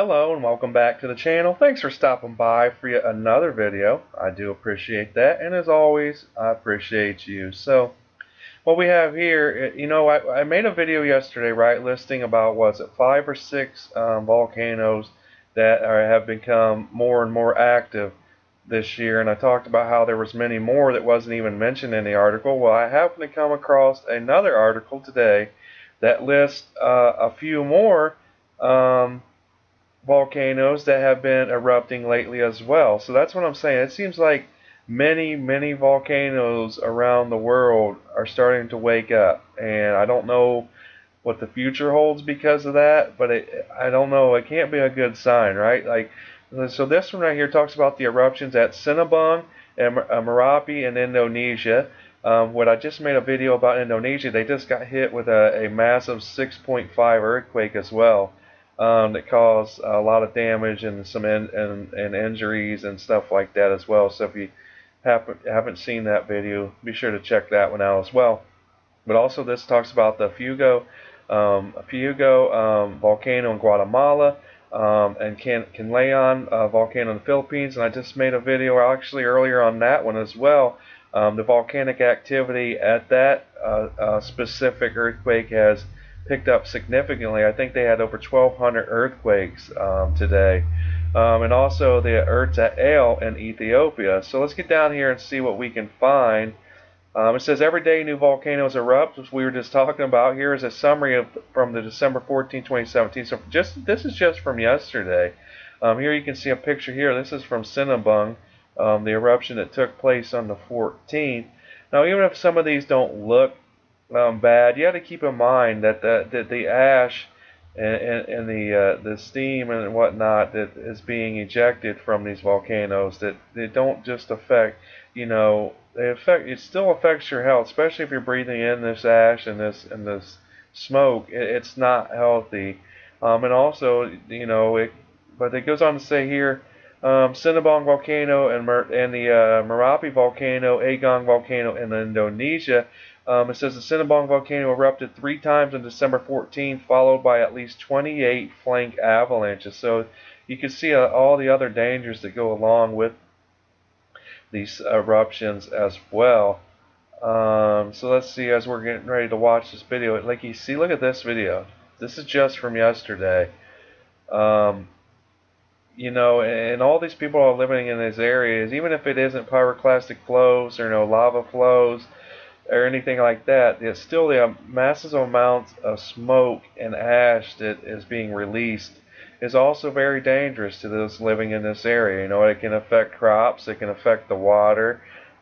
Hello and welcome back to the channel. Thanks for stopping by for yet another video. I do appreciate that, and as always, I appreciate you. So, what we have here, I made a video yesterday, right, listing about, was it 5 or 6 volcanoes that have become more and more active this year, and I talked about how there was many more that wasn't even mentioned in the article. Well, I happened to come across another article today that lists a few more volcanoes that have been erupting lately as well. So that's what I'm saying. It seems like many volcanoes around the world are starting to wake up, and I don't know what the future holds because of that, but I don't know. It can't be a good sign, right? So this one right here talks about the eruptions at Sinabung and Merapi in Indonesia. What I just made a video about Indonesia, they just got hit with a massive 6.5 earthquake as well. That caused a lot of damage and some and injuries and stuff like that as well. So if you haven't seen that video, be sure to check that one out as well. But also this talks about the Fuego volcano in Guatemala, and Kanlaon volcano in the Philippines. And I just made a video actually earlier on that one as well. The volcanic activity at that specific earthquake has picked up significantly. I think they had over 1,200 earthquakes today. And also the Erta in Ethiopia. So let's get down here and see what we can find. It says every day new volcanoes erupt, which we were just talking about. Here is a summary from the December 14, 2017. So this is just from yesterday. Here you can see a picture here. This is from Sinabung, the eruption that took place on the 14th. Now, even if some of these don't look bad, you have to keep in mind that the ash and the steam and whatnot that is being ejected from these volcanoes, that they don't just affect, it still affects your health, especially if you're breathing in this ash and this smoke. It's not healthy. And also, but it goes on to say here, Sinabung volcano and the Merapi volcano, Agung volcano in Indonesia. It says the Sinabung volcano erupted 3 times on December 14th, followed by at least 28 flank avalanches. So you can see all the other dangers that go along with these eruptions as well. So let's see, as we're getting ready to watch this video, like you see, look at this video. This is just from yesterday. And all these people are living in these areas, even if it isn't pyroclastic flows or lava flows or anything like that, it's still the massive amounts of smoke and ash that is being released is also very dangerous to those living in this area. It can affect crops, it can affect the water,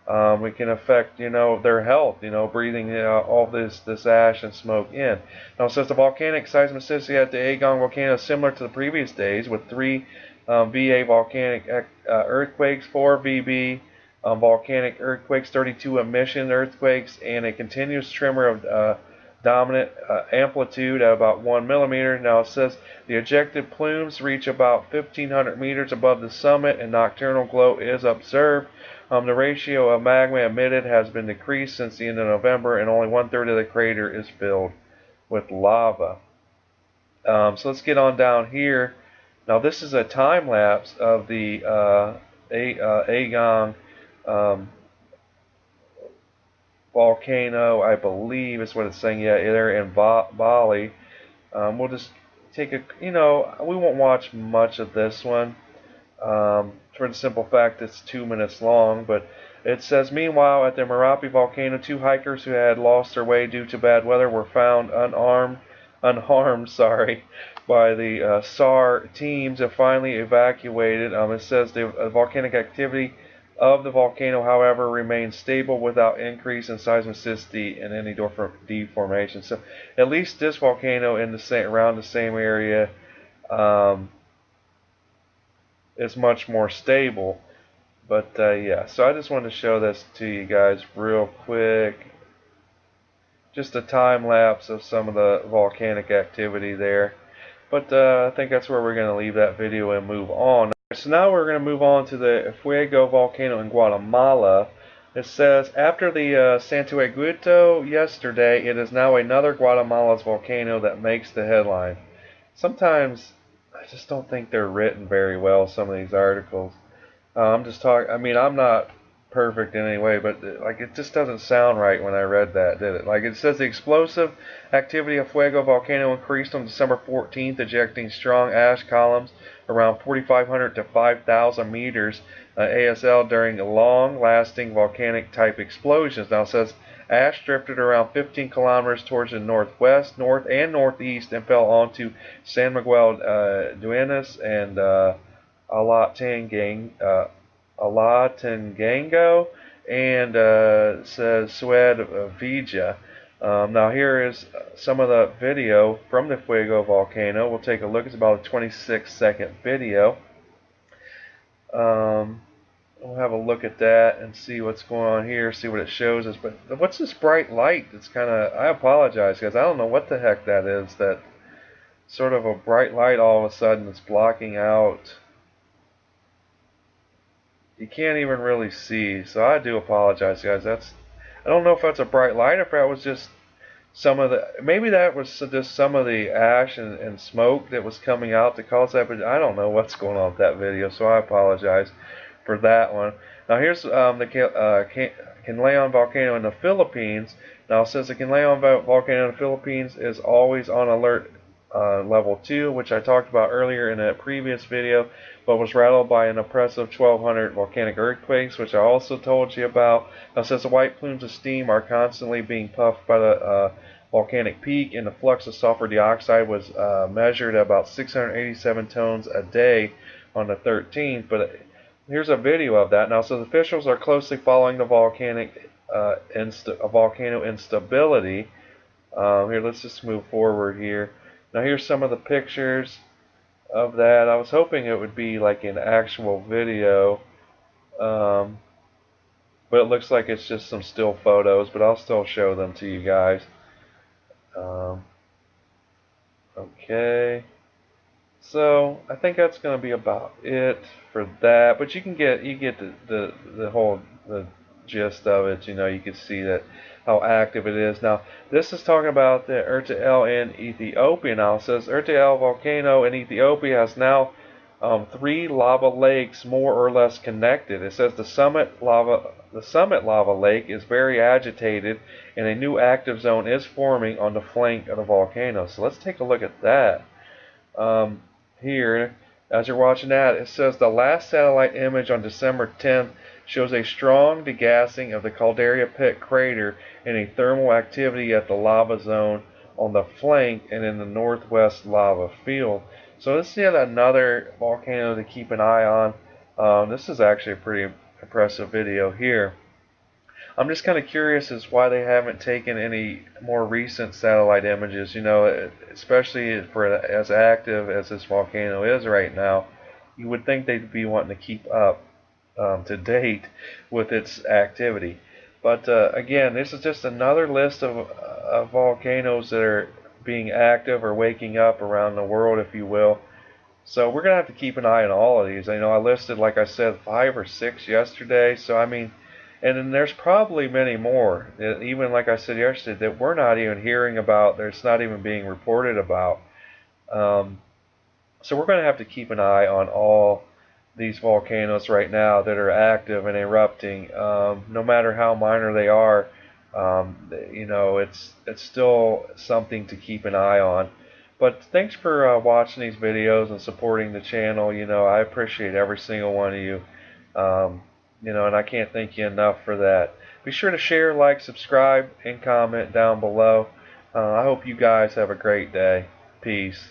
it can affect their health, breathing all this ash and smoke in. Now it says the volcanic seismicity at the Agung volcano is similar to the previous days, with 3 VA volcanic earthquakes, 4 VB volcanic earthquakes, 32 emission earthquakes, and a continuous tremor of dominant amplitude at about 1 millimeter. Now it says the ejected plumes reach about 1,500 meters above the summit, and nocturnal glow is observed. The ratio of magma emitted has been decreased since the end of November, and only 1/3 of the crater is filled with lava. So let's get on down here. Now this is a time lapse of the Agung volcano, I believe is what it's saying. Yeah, they're in Bali. We'll just take we won't watch much of this one, for the simple fact it's 2 minutes long. But it says, meanwhile, at the Merapi volcano, 2 hikers who had lost their way due to bad weather were found unharmed, sorry, by the SAR teams and finally evacuated. It says the volcanic activity of the volcano, however, remains stable without increase in seismicity and any deformation. So at least this volcano in around the same area is much more stable. But yeah, so I just wanted to show this to you guys real quick. Just a time lapse of some of the volcanic activity there. But I think that's where we're going to leave that video and move on. So now we're going to move on to the Fuego volcano in Guatemala. It says, after the Santo Aguito yesterday, it is now another Guatemala's volcano that makes the headline. Sometimes I just don't think they're written very well, some of these articles. I'm just talking, I mean, I'm not perfect in any way, but like it just doesn't sound right when I read that, did it? Like it says the explosive activity of Fuego volcano increased on December 14th, ejecting strong ash columns around 4,500 to 5,000 meters ASL during long-lasting volcanic type explosions. Now it says ash drifted around 15 kilometers towards the northwest, north, and northeast and fell onto San Miguel Duenas and Alatangango and says Sued Vija. Now here is some of the video from the Fuego volcano. We'll take a look. It's about a 26-second video. We'll have a look at that and see what's going on here, see what it shows us. But what's this bright light that's kind of, I apologize guys, I don't know what the heck that is, that sort of a bright light all of a sudden that's blocking out. You can't even really see, so I do apologize guys. I don't know if that's a bright light or if that was just some of the, maybe that was just some of the ash and smoke that was coming out to cause that, but I don't know what's going on with that video, so I apologize for that one. Now here's the Kanlaon volcano in the Philippines. Now it says the Kanlaon volcano in the Philippines is always on alert level 2, which I talked about earlier in a previous video, but was rattled by an impressive 1,200 volcanic earthquakes, which I also told you about. Now it says the white plumes of steam are constantly being puffed by the volcanic peak, and the flux of sulfur dioxide was measured at about 687 tons a day on the 13th. But here's a video of that. Now, so the officials are closely following the volcano instability. Here, let's just move forward here. Now, here's some of the pictures of that. I was hoping it would be like an actual video, but it looks like it's just some still photos, but I'll still show them to you guys. Okay. So I think that's going to be about it for that. But you get the whole gist of it. You know, you can see that how active it is. Now this is talking about the erupted in Ethiopia. Now it says erupted volcano in Ethiopia has now 3 lava lakes more or less connected. It says the summit lava lake is very agitated, and a new active zone is forming on the flank of the volcano. So let's take a look at that. Here, as you're watching that, it says the last satellite image on December 10th shows a strong degassing of the Caldera Pit crater and a thermal activity at the lava zone on the flank and in the northwest lava field. So this is yet another volcano to keep an eye on. This is actually a pretty impressive video here. I'm just kind of curious as why they haven't taken any more recent satellite images, you know, especially for as active as this volcano is right now. You would think they'd be wanting to keep up to date with its activity. But again, this is just another list of volcanoes that are being active or waking up around the world, if you will. So we're going to have to keep an eye on all of these. I know I listed, like I said, 5 or 6 yesterday. So I mean, and then there's probably many more, even like I said yesterday, that we're not even hearing about, that's not even being reported about. So we're going to have to keep an eye on all these volcanoes right now that are active and erupting. No matter how minor they are, you know, it's still something to keep an eye on. But thanks for watching these videos and supporting the channel. You know, I appreciate every single one of you. You know, and I can't thank you enough for that. Be sure to share, like, subscribe, and comment down below. I hope you guys have a great day. Peace.